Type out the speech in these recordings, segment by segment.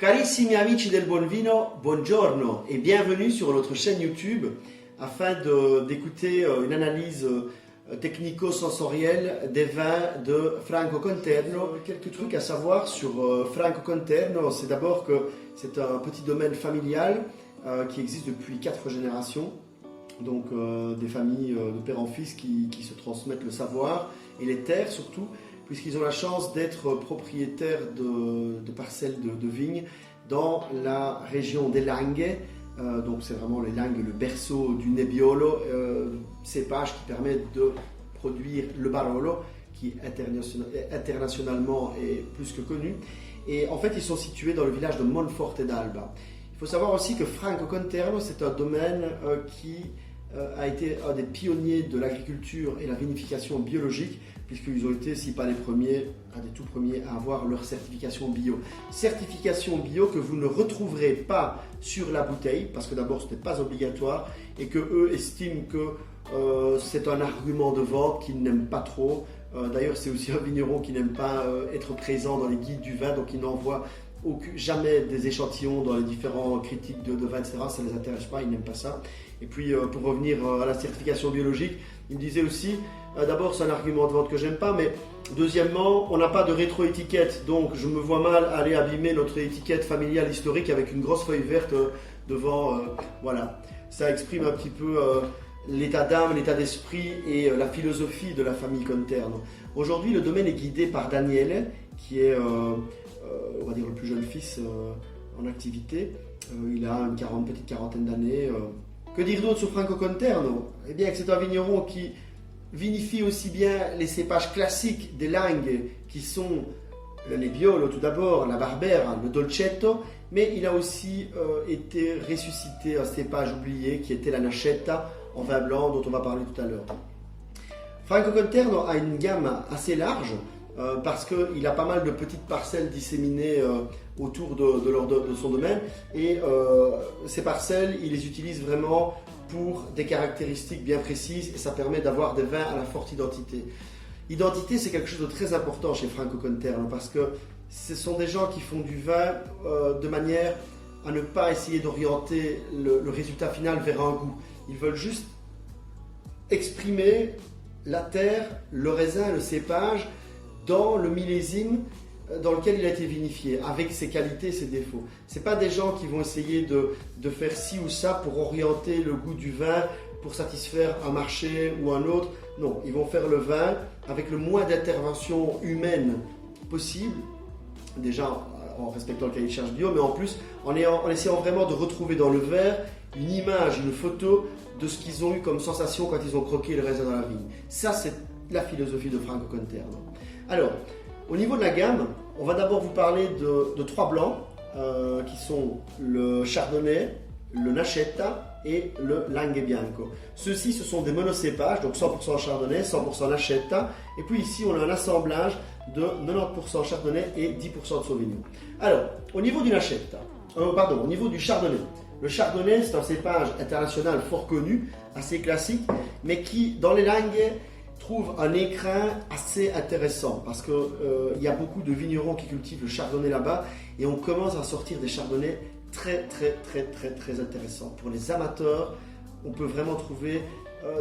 Carissimi amici del buon vino, buongiorno et bienvenue sur notre chaîne YouTube afin d'écouter une analyse technico-sensorielle des vins de Franco Conterno. Quelques trucs à savoir sur Franco Conterno, c'est d'abord que c'est un petit domaine familial qui existe depuis 4 générations, donc des familles de père en fils qui se transmettent le savoir et les terres surtout, puisqu'ils ont la chance d'être propriétaires de parcelles de vignes dans la région des Langhe. Donc c'est vraiment les Langhe, le berceau du Nebbiolo, cépage qui permet de produire le Barolo, qui internationalement est plus que connu. Et en fait, ils sont situés dans le village de Monforte d'Alba. Il faut savoir aussi que Franco Conterno, c'est un domaine qui a été un des pionniers de l'agriculture et la vinification biologique, puisqu'ils ont été, si pas les premiers, un des tout premiers à avoir leur certification bio. Certification bio que vous ne retrouverez pas sur la bouteille, parce que d'abord ce n'est pas obligatoire, et que eux estiment que c'est un argument de vente qu'ils n'aiment pas trop. D'ailleurs, c'est aussi un vigneron qui n'aime pas être présent dans les guides du vin, donc il n'envoie jamais des échantillons dans les différents critiques de vin, etc. Ça ne les intéresse pas, ils n'aiment pas ça. Et puis pour revenir à la certification biologique, il me disait aussi, d'abord c'est un argument de vente que j'aime pas, mais deuxièmement, on n'a pas de rétro-étiquette, donc je me vois mal aller abîmer notre étiquette familiale historique avec une grosse feuille verte devant. Voilà, ça exprime un petit peu l'état d'âme, l'état d'esprit et la philosophie de la famille Conterno. Aujourd'hui, le domaine est guidé par Daniele, qui est on va dire le plus jeune fils en activité. Il a une petite quarantaine d'années. Que dire d'autre sur Franco Conterno? Eh bien, c'est un vigneron qui vinifie aussi bien les cépages classiques des Langhe, qui sont le Nebbiolo tout d'abord, la Barbera, le Dolcetto, mais il a aussi été ressuscité un cépage oublié qui était la Nascetta en vin blanc, dont on va parler tout à l'heure. Franco Conterno a une gamme assez large, parce qu'il a pas mal de petites parcelles disséminées autour de son domaine, et ces parcelles, il les utilise vraiment pour des caractéristiques bien précises, et ça permet d'avoir des vins à la forte identité. Identité, c'est quelque chose de très important chez Franco Conterno, parce que ce sont des gens qui font du vin de manière à ne pas essayer d'orienter le résultat final vers un goût. Ils veulent juste exprimer la terre, le raisin, le cépage, dans le millésime dans lequel il a été vinifié, avec ses qualités et ses défauts. Ce n'est pas des gens qui vont essayer de faire ci ou ça pour orienter le goût du vin, pour satisfaire un marché ou un autre. Non, ils vont faire le vin avec le moins d'intervention humaine possible, déjà en respectant le cahier de charge bio, mais en plus en essayant vraiment de retrouver dans le verre une image, une photo de ce qu'ils ont eu comme sensation quand ils ont croqué le raisin dans la vigne. Ça, c'est la philosophie de Franco Conterno. Alors, au niveau de la gamme, on va d'abord vous parler de 3 blancs qui sont le Chardonnay, le Nascetta et le Langhe Bianco. Ceux-ci, ce sont des monocépages, donc 100% Chardonnay, 100% Nascetta. Et puis ici, on a un assemblage de 90% Chardonnay et 10% de Sauvignon. Alors, au niveau du au niveau du Chardonnay. Le Chardonnay, c'est un cépage international fort connu, assez classique, mais qui, dans les Langhe, trouve un écrin assez intéressant, parce qu'il y a beaucoup de vignerons qui cultivent le Chardonnay là-bas, et on commence à sortir des Chardonnays très intéressants. Pour les amateurs, on peut vraiment trouver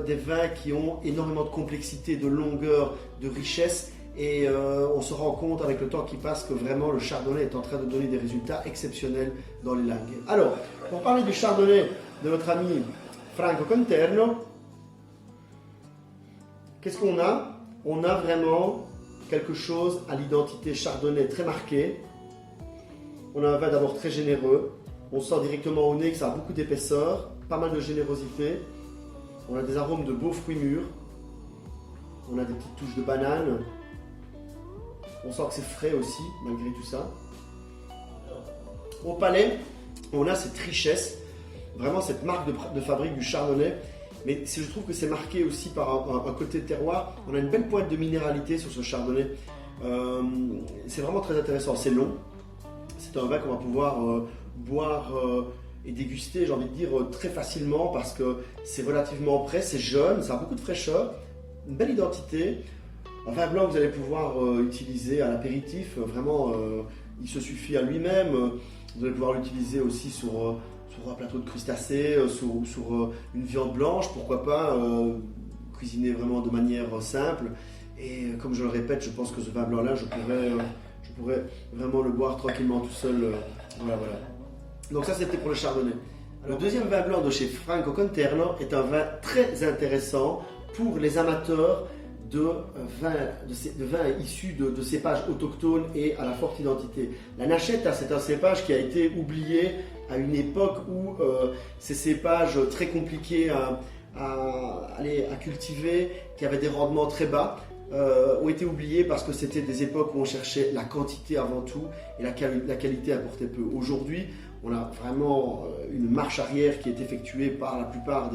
des vins qui ont énormément de complexité, de longueur, de richesse, et on se rend compte avec le temps qui passe que vraiment le Chardonnay est en train de donner des résultats exceptionnels dans les Langhe. Alors, pour parler du Chardonnay de notre ami Franco Conterno, qu'est-ce qu'on a? On a vraiment quelque chose à l'identité Chardonnay très marquée. On a un vin d'abord très généreux. On sent directement au nez que ça a beaucoup d'épaisseur, pas mal de générosité. On a des arômes de beaux fruits mûrs. On a des petites touches de banane. On sent que c'est frais aussi, malgré tout ça. Au palais, on a cette richesse, vraiment cette marque de fabrique du Chardonnay. Mais je trouve que c'est marqué aussi par un côté terroir. On a une belle pointe de minéralité sur ce Chardonnay. C'est vraiment très intéressant. C'est long. C'est un vin qu'on va pouvoir boire et déguster, j'ai envie de dire, très facilement, parce que c'est relativement frais, c'est jeune, ça a beaucoup de fraîcheur, une belle identité. Un vin blanc que vous allez pouvoir utiliser à l'apéritif, vraiment, il se suffit à lui-même. Vous allez pouvoir l'utiliser aussi sur un plateau de crustacés, sur une viande blanche, pourquoi pas, cuisiner vraiment de manière simple. Et comme je le répète, je pense que ce vin blanc-là, je pourrais vraiment le boire tranquillement tout seul. Voilà. Donc ça, c'était pour le chardonnay. Le deuxième vin blanc de chez Franco Conterno est un vin très intéressant pour les amateurs de vins issus de cépages autochtones et à la forte identité. La Nacheta, c'est un cépage qui a été oublié à une époque où ces cépages très compliqués à cultiver, qui avaient des rendements très bas, ont été oubliés parce que c'était des époques où on cherchait la quantité avant tout et la qualité apportait peu. Aujourd'hui, on a vraiment une marche arrière qui est effectuée par la plupart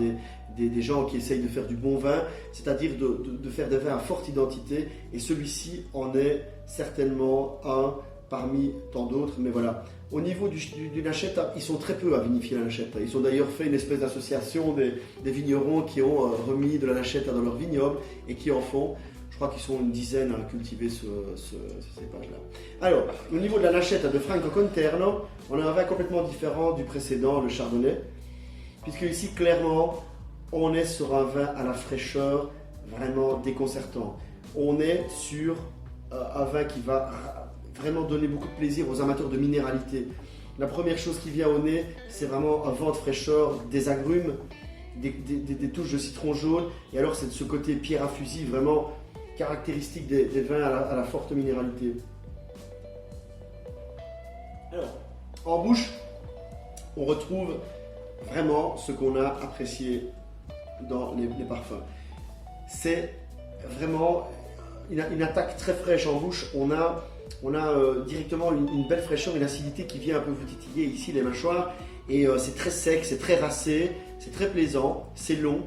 des gens qui essayent de faire du bon vin, c'est-à-dire de faire des vins à forte identité, et celui-ci en est certainement un parmi tant d'autres. Mais voilà, au niveau du Nacheta, ils sont très peu à vinifier la Nacheta. Ils ont d'ailleurs fait une espèce d'association des vignerons qui ont remis de la Nacheta dans leur vignoble et qui en font. Je crois qu'ils sont une dizaine à cultiver ce cépage-là. Alors, au niveau de la Nacheta de Franco Conterno, on a un vin complètement différent du précédent, le Chardonnay, puisque ici, clairement, on est sur un vin à la fraîcheur vraiment déconcertant. On est sur un vin qui va vraiment donner beaucoup de plaisir aux amateurs de minéralité. La première chose qui vient au nez, c'est vraiment un vent de fraîcheur, des agrumes, des touches de citron jaune, et alors c'est de ce côté pierre à fusil vraiment caractéristique des vins à la forte minéralité. Alors, en bouche, on retrouve vraiment ce qu'on a apprécié dans les parfums. C'est vraiment une attaque très fraîche en bouche. On a directement une belle fraîcheur, une acidité qui vient un peu vous titiller ici les mâchoires. Et c'est très sec, c'est très racé, c'est très plaisant, c'est long.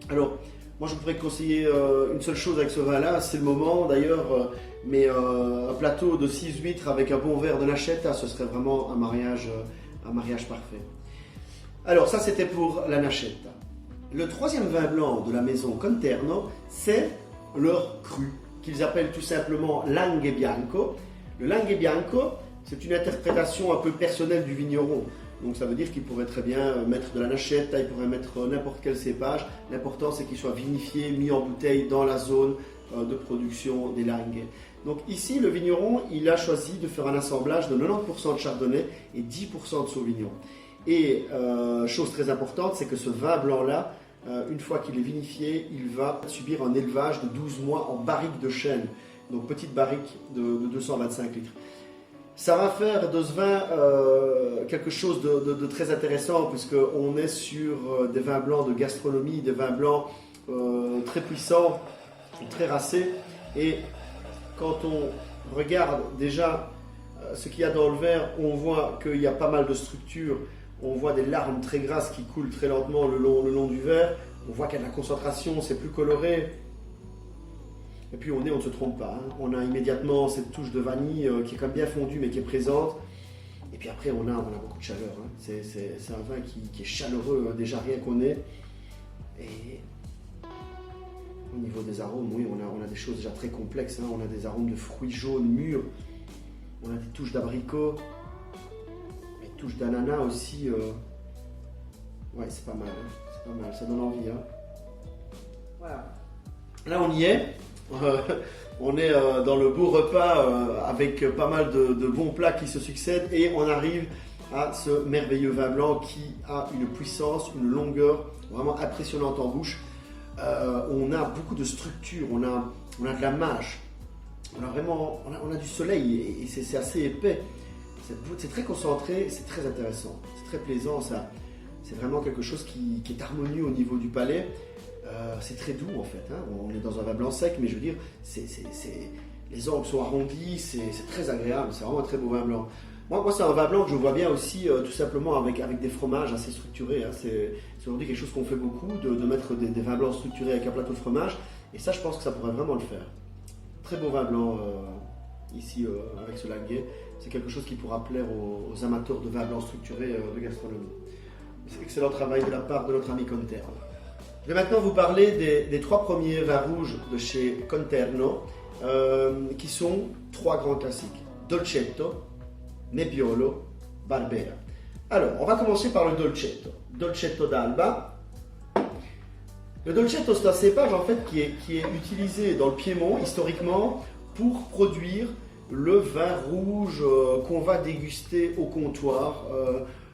Alors, moi je pourrais conseiller une seule chose avec ce vin-là, c'est le moment d'ailleurs, mais un plateau de 6 huîtres avec un bon verre de Nacheta, ce serait vraiment un mariage parfait. Alors ça c'était pour la Nacheta. Le troisième vin blanc de la maison Conterno, c'est leur cru, qu'ils appellent tout simplement Langhe Bianco. Le Langhe Bianco, c'est une interprétation un peu personnelle du vigneron. Donc ça veut dire qu'il pourrait très bien mettre de la Nacheta, il pourrait mettre n'importe quel cépage. L'important c'est qu'il soit vinifié, mis en bouteille dans la zone de production des Langhe. Donc ici, le vigneron, il a choisi de faire un assemblage de 90% de Chardonnay et 10% de Sauvignon. Et chose très importante, c'est que ce vin blanc-là, une fois qu'il est vinifié, il va subir un élevage de 12 mois en barrique de chêne. Donc petite barrique de 225 litres. Ça va faire de ce vin quelque chose de très intéressant, puisqu'on est sur des vins blancs de gastronomie, des vins blancs très puissants, très racés. Et quand on regarde déjà ce qu'il y a dans le verre, on voit qu'il y a pas mal de structures. On voit des larmes très grasses qui coulent très lentement le long du verre. On voit qu'il y a de la concentration, c'est plus coloré. Et puis au nez, on ne se trompe pas. Hein. On a immédiatement cette touche de vanille qui est quand même bien fondue, mais qui est présente. Et puis après, on a beaucoup de chaleur. Hein. C'est un vin qui est chaleureux, hein, déjà rien qu'au nez. Et au niveau des arômes, oui, on a des choses déjà très complexes. Hein. On a des arômes de fruits jaunes mûrs. On a des touches d'abricot. Des touches d'ananas aussi. Ouais, c'est pas mal. Hein. C'est pas mal, ça donne envie. Hein. Voilà. Là, on y est. On est dans le beau repas avec pas mal de bons plats qui se succèdent et on arrive à ce merveilleux vin blanc qui a une puissance, une longueur vraiment impressionnante en bouche. On a beaucoup de structure, on a de la mâche, on a du soleil et c'est assez épais. C'est très concentré, c'est très intéressant, c'est très plaisant, c'est vraiment quelque chose qui est harmonieux au niveau du palais. C'est très doux en fait, hein. On est dans un vin blanc sec, mais je veux dire, les angles sont arrondis, c'est très agréable, c'est vraiment un très beau vin blanc. Moi c'est un vin blanc que je vois bien aussi tout simplement avec des fromages assez structurés. Hein. C'est aujourd'hui quelque chose qu'on fait beaucoup, de mettre des vins blancs structurés avec un plateau de fromage, et ça je pense que ça pourrait vraiment le faire. Très beau vin blanc ici avec ce Langhe, c'est quelque chose qui pourra plaire aux amateurs de vins blancs structurés de gastronomie. C'est excellent travail de la part de notre ami Conterno. Je vais maintenant vous parler des 3 premiers vins rouges de chez Conterno, qui sont 3 grands classiques. Dolcetto, Nebbiolo Barbera. Alors, on va commencer par le Dolcetto. Dolcetto d'Alba. Le Dolcetto, c'est un cépage en fait qui est utilisé dans le Piémont historiquement pour produire le vin rouge qu'on va déguster au comptoir,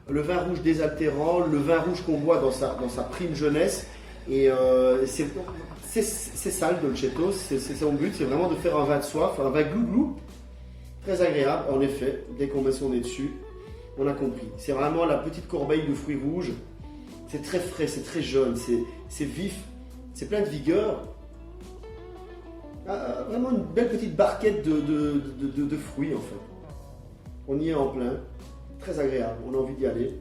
le vin rouge désaltérant, le vin rouge qu'on boit dans sa prime jeunesse. Et c'est ça le Dolcetto, c'est son but, c'est vraiment de faire un vin de soif, un vin glouglou, très agréable. En effet, dès qu'on met son nez dessus, on a compris. C'est vraiment la petite corbeille de fruits rouges. C'est très frais, c'est très jeune, c'est vif, c'est plein de vigueur. Vraiment une belle petite barquette de fruits en fait. On y est en plein, très agréable, on a envie d'y aller.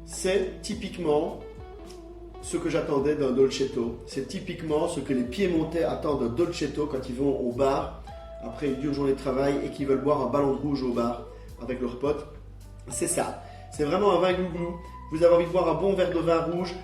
C'est typiquement ce que j'attendais d'un Dolcetto. C'est typiquement ce que les Piémontais attendent d'un Dolcetto quand ils vont au bar après une dure journée de travail et qu'ils veulent boire un ballon de rouge au bar avec leurs potes. C'est ça, c'est vraiment un vin glouglou. Vous avez envie de boire un bon verre de vin rouge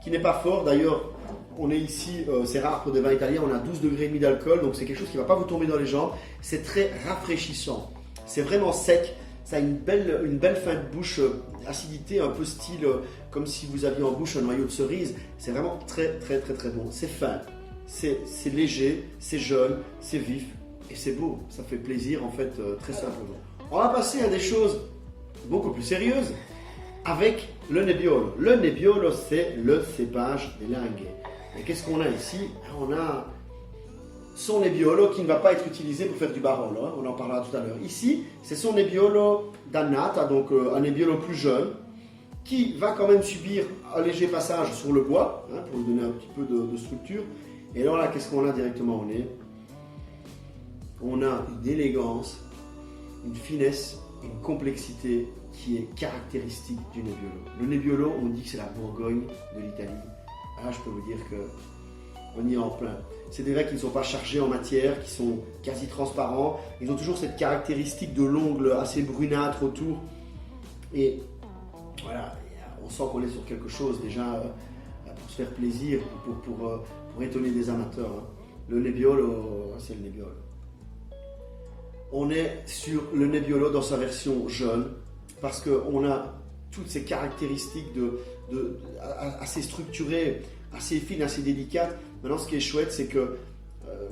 qui n'est pas fort. D'ailleurs, on est ici, c'est rare pour des vins italiens, on a 12 degrés et demi d'alcool, donc c'est quelque chose qui ne va pas vous tomber dans les jambes. C'est très rafraîchissant. C'est vraiment sec. Ça a une belle fin de bouche, acidité un peu style comme si vous aviez en bouche un noyau de cerise. C'est vraiment très très très très bon. C'est fin, c'est léger, c'est jeune, c'est vif et c'est beau. Ça fait plaisir en fait très simplement. On va passer à des choses beaucoup plus sérieuses avec le Nebbiolo. Le Nebbiolo, c'est le cépage des Langhe. Et qu'est-ce qu'on a ici? On a son Nebbiolo qui ne va pas être utilisé pour faire du Barolo, hein, on en parlera tout à l'heure. Ici, c'est son Nebbiolo d'Annata, donc un Nebbiolo plus jeune, qui va quand même subir un léger passage sur le bois, hein, pour lui donner un petit peu de structure. Et alors là, qu'est-ce qu'on a directement au nez? On a une élégance, une finesse, une complexité qui est caractéristique du Nebbiolo. Le Nebbiolo, on dit que c'est la Bourgogne de l'Italie. Là, je peux vous dire qu'on y est en plein. C'est des vins qui ne sont pas chargés en matière, qui sont quasi transparents. Ils ont toujours cette caractéristique de l'ongle assez brunâtre autour. Et voilà, on sent qu'on est sur quelque chose déjà pour se faire plaisir, pour étonner des amateurs. Hein. Le Nebbiolo, c'est le Nebbiolo. On est sur le Nebbiolo dans sa version jeune, parce qu'on a toutes ces caractéristiques assez structurées, assez fines, assez délicates. Maintenant, ce qui est chouette, c'est que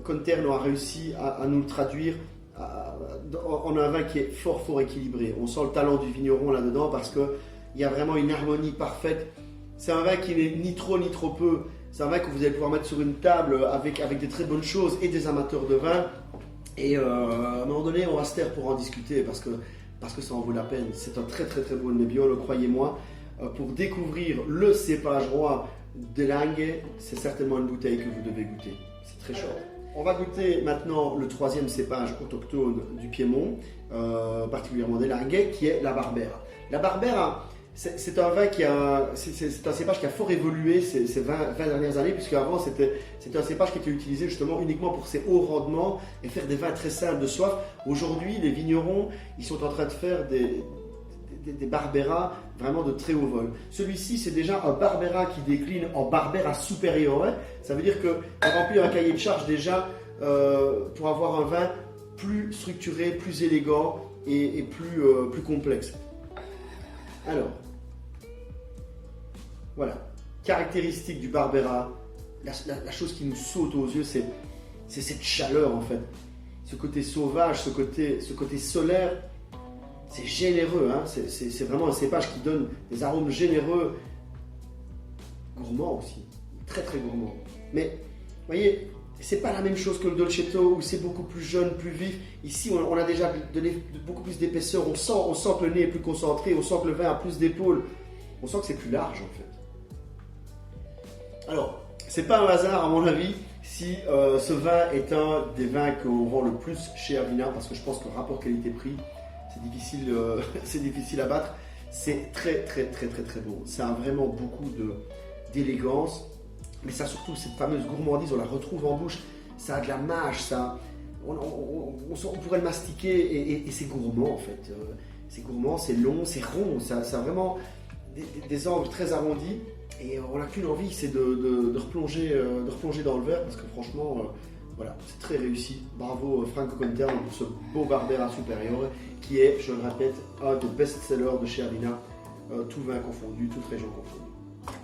Conterno a réussi à nous le traduire en un vin qui est fort, fort équilibré. On sent le talent du vigneron là-dedans parce qu'il y a vraiment une harmonie parfaite. C'est un vin qui n'est ni trop ni trop peu. C'est un vin que vous allez pouvoir mettre sur une table avec des très bonnes choses et des amateurs de vin. Et à un moment donné, on va se taire pour en discuter parce que ça en vaut la peine. C'est un très très très beau Nebbiolo, croyez-moi. Pour découvrir le cépage roi de Langhe, c'est certainement une bouteille que vous devez goûter. C'est très chaud. On va goûter maintenant le troisième cépage autochtone du Piémont, particulièrement des Langhe, qui est la Barbera. La Barbera, c'est un vin c'est un cépage qui a fort évolué ces 20 dernières années, puisque avant c'était un cépage qui était utilisé justement uniquement pour ses hauts rendements et faire des vins très simples de soif. Aujourd'hui, les vignerons, ils sont en train de faire des Barbera vraiment de très haut vol. Celui-ci, c'est déjà un Barbera qui décline en Barbera superiore. Ça veut dire qu'il remplit un cahier de charge déjà pour avoir un vin plus structuré, plus élégant et plus complexe. Alors, voilà, caractéristique du Barbera, la chose qui nous saute aux yeux, c'est cette chaleur en fait. Ce côté sauvage, ce côté solaire. C'est généreux, hein? C'est vraiment un cépage qui donne des arômes généreux, gourmands aussi, très très gourmands. Mais, vous voyez, c'est pas la même chose que le Dolcetto où c'est beaucoup plus jeune, plus vif. Ici, on a déjà donné beaucoup plus d'épaisseur, on sent que le nez est plus concentré, on sent que le vin a plus d'épaules, on sent que c'est plus large en fait. Alors, c'est pas un hasard à mon avis si ce vin est un des vins qu'on vend le plus chez Ervina, parce que je pense que rapport qualité-prix, c'est difficile à battre. C'est très très très très très beau. Ça a vraiment beaucoup d'élégance, mais ça surtout cette fameuse gourmandise, on la retrouve en bouche. Ça a de la mâche, on pourrait le mastiquer et c'est gourmand en fait. C'est gourmand, c'est long, c'est rond. Ça a vraiment des angles très arrondis et on n'a qu'une envie, c'est de replonger dans le verre parce que franchement, Voilà, c'est très réussi. Bravo Franco Conterno pour ce beau Barbera Superiore qui est, je le répète, un des best-sellers de chez Avina, tout vin confondu, toute région confondue.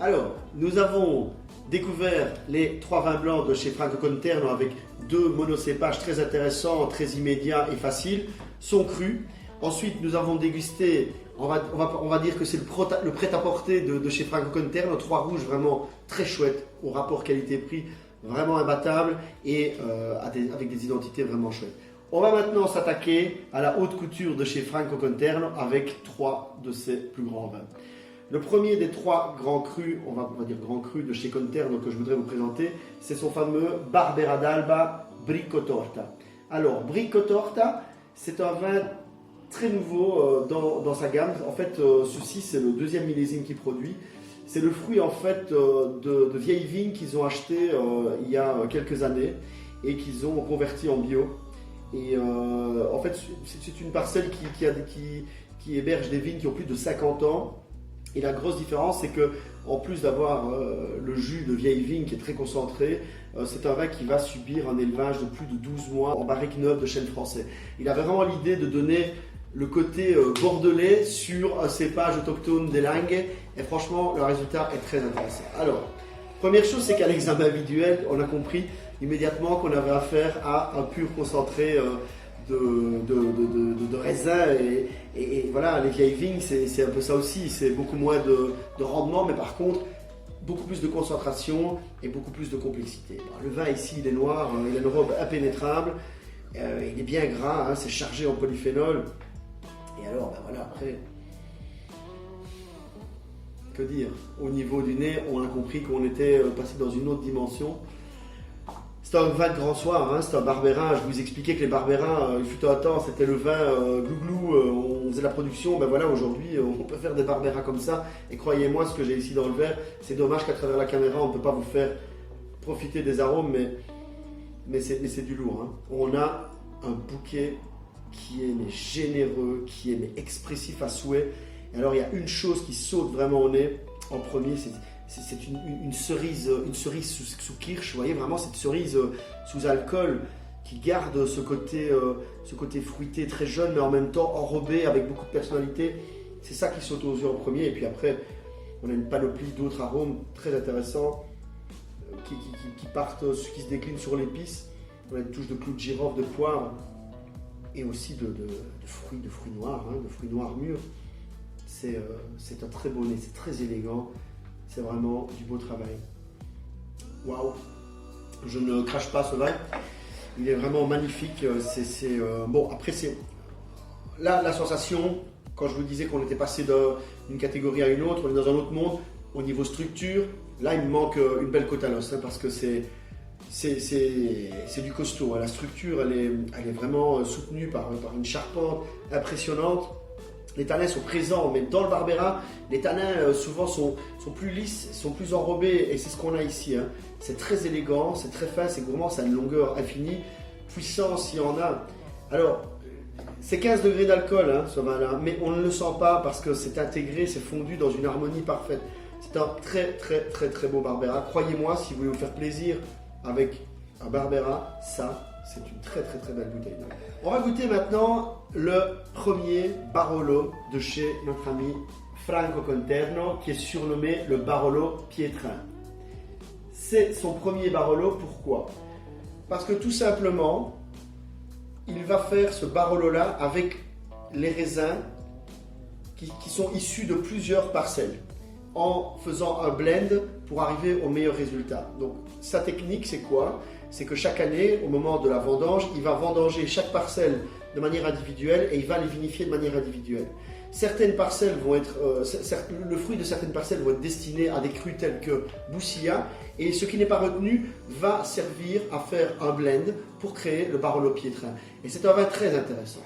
Alors, nous avons découvert les 3 vins blancs de chez Franco Conterno avec 2 monocépages très intéressants, très immédiats et faciles, sont crus. Ensuite, nous avons dégusté, on va dire que c'est le prêt-à-porter de chez Franco Conterno, 3 rouges vraiment très chouettes, au rapport qualité-prix vraiment imbattable et avec des identités vraiment chouettes. On va maintenant s'attaquer à la haute couture de chez Franco Conterno avec 3 de ses plus grands vins. Le premier des 3 grands crus, on va dire grands crus de chez Conterno que je voudrais vous présenter, c'est son fameux Barbera d'Alba Bricco Torta. Alors, Bricco Torta, c'est un vin très nouveau dans sa gamme. En fait, ceci, c'est le 2e millésime qu'il produit. C'est le fruit en fait de vieilles vignes qu'ils ont achetées il y a quelques années et qu'ils ont converti en bio. Et en fait, c'est une parcelle qui héberge des vignes qui ont plus de 50 ans. Et la grosse différence, c'est que en plus d'avoir le jus de vieille vigne qui est très concentré, c'est un vin qui va subir un élevage de plus de 12 mois en barrique neuve de chêne français. Il avait vraiment l'idée de donner le côté bordelais sur un cépage autochtone des Langues. Et franchement, le résultat est très intéressant. Alors, première chose, c'est qu'à l'examen visuel, on a compris immédiatement qu'on avait affaire à un pur concentré de raisin. Et voilà, les vieilles vignes, c'est un peu ça aussi. C'est beaucoup moins de rendement, mais par contre, beaucoup plus de concentration et beaucoup plus de complexité. Le vin ici, il est noir, il a une robe impénétrable, il est bien gras, hein, c'est chargé en polyphénol. Et alors, ben voilà, après, que dire? Au niveau du nez, on a compris qu'on était passé dans une autre dimension. C'est un vin de grand soir, hein, c'est un Barbera. Je vous expliquais que les Barbera, il fut un temps, c'était le vin glouglou, on faisait la production. Ben voilà, aujourd'hui, on peut faire des Barbera comme ça. Et croyez-moi, ce que j'ai ici dans le verre, c'est dommage qu'à travers la caméra, on ne peut pas vous faire profiter des arômes, mais c'est du lourd. Hein. On a un bouquet qui est généreux, qui est expressif à souhait. Et alors, il y a une chose qui saute vraiment au nez en premier, c'est une cerise sous kirsch. Vous voyez vraiment cette cerise sous alcool qui garde ce côté fruité très jeune, mais en même temps enrobé avec beaucoup de personnalité. C'est ça qui saute aux yeux en premier. Et puis après, on a une panoplie d'autres arômes très intéressants qui se déclinent sur l'épice. On a une touche de clou de girofle, de poivre et aussi de fruits noirs, hein, de fruits noirs mûrs. C'est un très beau nez, c'est très élégant. C'est vraiment du beau travail. Waouh! Je ne crache pas ce vin. Il est vraiment magnifique. Bon, après, c'est là la sensation, quand je vous disais qu'on était passé d'une catégorie à une autre, on est dans un autre monde. Au niveau structure, là, il me manque une belle côte à l'os, hein, parce que c'est du costaud. Hein. La structure, elle est vraiment soutenue par une charpente impressionnante. Les tanins sont présents, mais dans le Barbera, les tanins souvent sont plus lisses, sont plus enrobés, et c'est ce qu'on a ici. Hein. C'est très élégant, c'est très fin, c'est gourmand, ça a une longueur infinie, puissance, il y en a. Alors, c'est 15 degrés d'alcool, hein, ce vin-là, mais on ne le sent pas parce que c'est intégré, c'est fondu dans une harmonie parfaite. C'est un très très très très beau Barbera. Croyez-moi, si vous voulez vous faire plaisir avec un Barbera, ça, c'est une très très très belle bouteille. On va goûter maintenant le premier Barolo de chez notre ami Franco Conterno, qui est surnommé le Barolo Pietrin. C'est son premier Barolo, pourquoi? Parce que tout simplement, il va faire ce Barolo-là avec les raisins qui sont issus de plusieurs parcelles, en faisant un blend pour arriver au meilleur résultat. Donc sa technique, c'est quoi? C'est que chaque année, au moment de la vendange, il va vendanger chaque parcelle de manière individuelle et il va les vinifier de manière individuelle. Certaines parcelles vont être, le fruit de certaines parcelles vont être destiné à des crus tels que Boussilla, et ce qui n'est pas retenu va servir à faire un blend pour créer le Barolo Pietrin. Et c'est un vin très intéressant.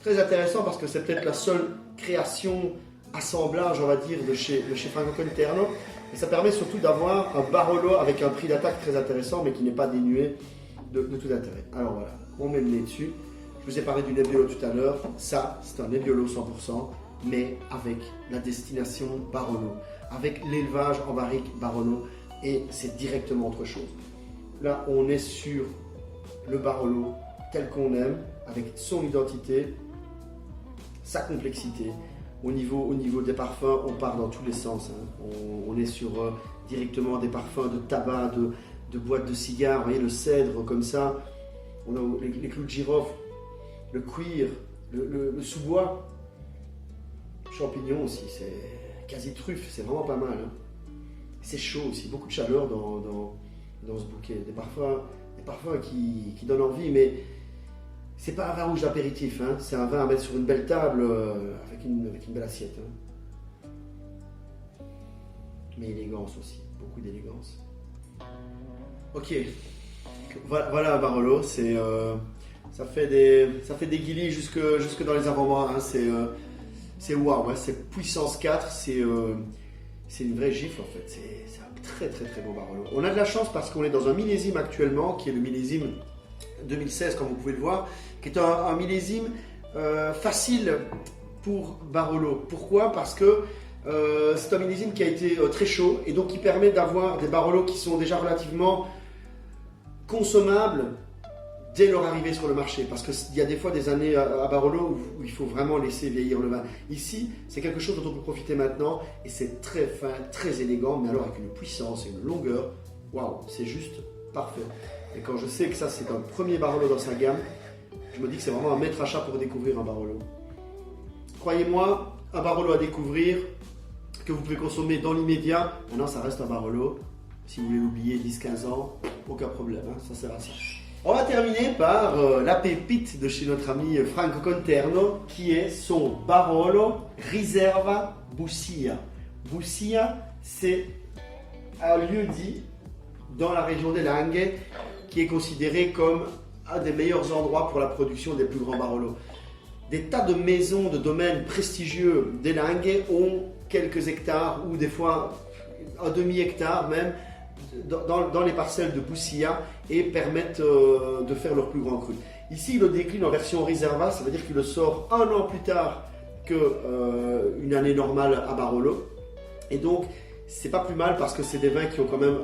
Très intéressant parce que c'est peut-être la seule création, assemblage, on va dire, de chez Franco Conterno. Et ça permet surtout d'avoir un Barolo avec un prix d'attaque très intéressant, mais qui n'est pas dénué de tout intérêt. Alors voilà, on met le nez dessus. Je vous ai parlé du Nebbiolo tout à l'heure. Ça, c'est un Nebbiolo 100%, mais avec la destination Barolo, avec l'élevage en barrique Barolo, et c'est directement autre chose. Là, on est sur le Barolo tel qu'on aime, avec son identité, sa complexité. Au niveau des parfums, on part dans tous les sens. Hein. On est sur directement des parfums de tabac, de boîtes de cigares, vous voyez, le cèdre comme ça. On a les clous de girofle, le cuir, le sous-bois, champignons aussi, c'est quasi truffe, c'est vraiment pas mal. Hein. C'est chaud aussi, beaucoup de chaleur dans ce bouquet. Des parfums qui donnent envie, mais c'est pas un vin rouge d'apéritif, hein. C'est un vin à mettre sur une belle table avec une belle assiette. Hein. Mais élégance aussi, beaucoup d'élégance. Ok, voilà un Barolo, ça fait des guilis jusque dans les avant-bras. Hein. C'est waouh, hein. C'est puissance 4, c'est une vraie gifle en fait. C'est un très très très beau Barolo. On a de la chance parce qu'on est dans un millésime actuellement qui est le millésime 2016, comme vous pouvez le voir, qui est un millésime facile pour Barolo. Pourquoi? Parce que c'est un millésime qui a été très chaud et donc qui permet d'avoir des Barolos qui sont déjà relativement consommables dès leur arrivée sur le marché. Parce qu'il y a des fois des années à Barolo où il faut vraiment laisser vieillir le vin. Ici, c'est quelque chose dont on peut profiter maintenant et c'est très fin, très élégant, mais alors avec une puissance et une longueur. Waouh, c'est juste parfait. Et quand je sais que ça c'est un premier Barolo dans sa gamme, je me dis que c'est vraiment un maître achat pour découvrir un Barolo. Croyez-moi, un Barolo à découvrir, que vous pouvez consommer dans l'immédiat. Maintenant ça reste un Barolo. Si vous voulez l'oublier 10-15 ans, aucun problème, hein, ça sert à ça. On va terminer par la pépite de chez notre ami Franco Conterno, qui est son Barolo Riserva Bussia. Bussia, c'est un lieu-dit dans la région des Langhes qui est considéré comme un des meilleurs endroits pour la production des plus grands Barolos. Des tas de maisons, de domaines prestigieux des Langhes ont quelques hectares ou des fois un demi-hectare même dans les parcelles de Bussia et permettent de faire leur plus grand cru. Ici, il le décline en version Riserva, ça veut dire qu'il le sort un an plus tard qu'une année normale à Barolo. Et donc, c'est pas plus mal parce que c'est des vins qui ont quand même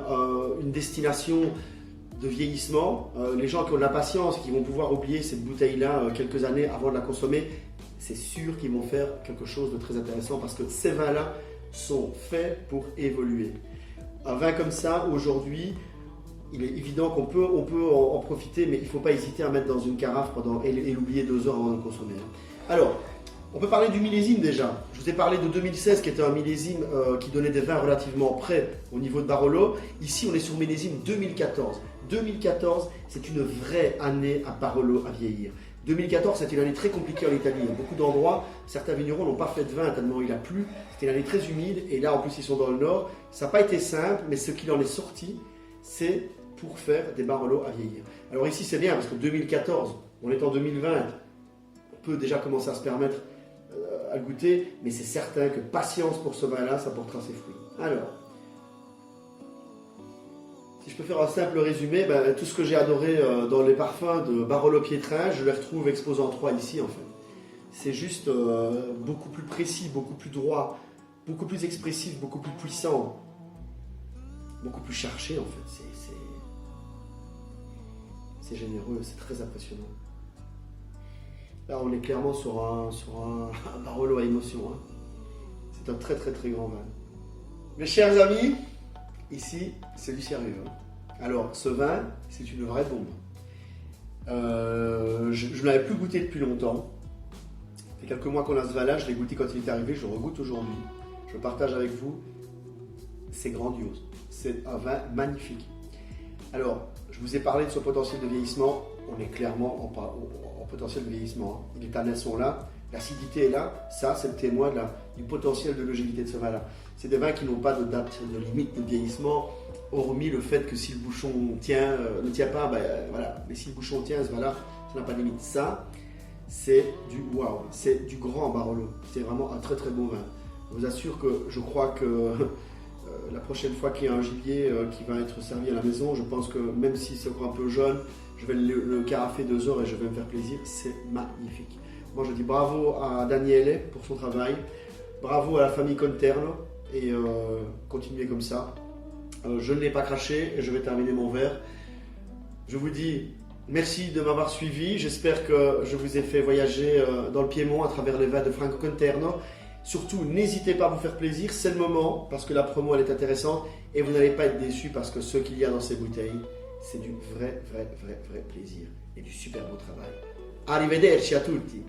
une destination de vieillissement. Les gens qui ont de la patience, qui vont pouvoir oublier cette bouteille-là quelques années avant de la consommer, c'est sûr qu'ils vont faire quelque chose de très intéressant parce que ces vins-là sont faits pour évoluer. Un vin comme ça, aujourd'hui, il est évident qu'on peut en profiter, mais il ne faut pas hésiter à mettre dans une carafe et l'oublier 2 heures avant de le consommer. Alors, on peut parler du millésime déjà. Je vous ai parlé de 2016 qui était un millésime qui donnait des vins relativement près au niveau de Barolo. Ici, on est sur millésime 2014. 2014, c'est une vraie année à Barolo à vieillir. 2014, c'était une année très compliquée en Italie. Il y a beaucoup d'endroits, certains vignerons n'ont pas fait de vin tellement il a plu. C'était une année très humide et là, en plus, ils sont dans le nord. Ça n'a pas été simple, mais ce qu'il en est sorti, c'est pour faire des Barolo à vieillir. Alors ici, c'est bien parce que 2014, on est en 2020, on peut déjà commencer à se permettre à le goûter, mais c'est certain que patience pour ce vin-là, ça portera ses fruits. Alors, si je peux faire un simple résumé, tout ce que j'ai adoré dans les parfums de Barolo Pietrin, je les retrouve exposant 3 ici en fait. C'est juste beaucoup plus précis, beaucoup plus droit, beaucoup plus expressif, beaucoup plus puissant, beaucoup plus cherché en fait. C'est généreux, c'est très impressionnant. Là, on est clairement sur un Barolo à émotion. Hein. C'est un très très très grand vin. Mes chers amis, ici, c'est du sérieux. Hein. Alors, ce vin, c'est une vraie bombe. Je ne l'avais plus goûté depuis longtemps. Ça fait quelques mois qu'on a ce vin-là, je l'ai goûté quand il est arrivé, je le regoute aujourd'hui. Je le partage avec vous. C'est grandiose. C'est un vin magnifique. Alors, je vous ai parlé de son potentiel de vieillissement. On est clairement en potentiel de vieillissement. Hein. Les tanins sont là, l'acidité est là. Ça, c'est le témoin du potentiel de longévité de ce vin-là. C'est des vins qui n'ont pas de date de limite de vieillissement, hormis le fait que si le bouchon ne tient pas, voilà. Mais si le bouchon tient, ce vin-là, ça n'a pas de limite. Ça, c'est du waouh, c'est du grand Barolo. C'est vraiment un très très bon vin. Je vous assure que je crois que la prochaine fois qu'il y a un gibier qui va être servi à la maison, je pense que même si c'est encore un peu jeune, je vais le carafer 2 heures et je vais me faire plaisir. C'est magnifique. Moi, je dis bravo à Daniele pour son travail. Bravo à la famille Conterno et continuez comme ça. Je ne l'ai pas craché et je vais terminer mon verre. Je vous dis Merci de m'avoir suivi. J'espère que je vous ai fait voyager dans le Piémont à travers les vins de Franco Conterno. Surtout, n'hésitez pas à vous faire plaisir. C'est le moment parce que la promo elle est intéressante et vous n'allez pas être déçus parce que ce qu'il y a dans ces bouteilles, c'est du vrai plaisir et du super beau travail. Arrivederci a tutti.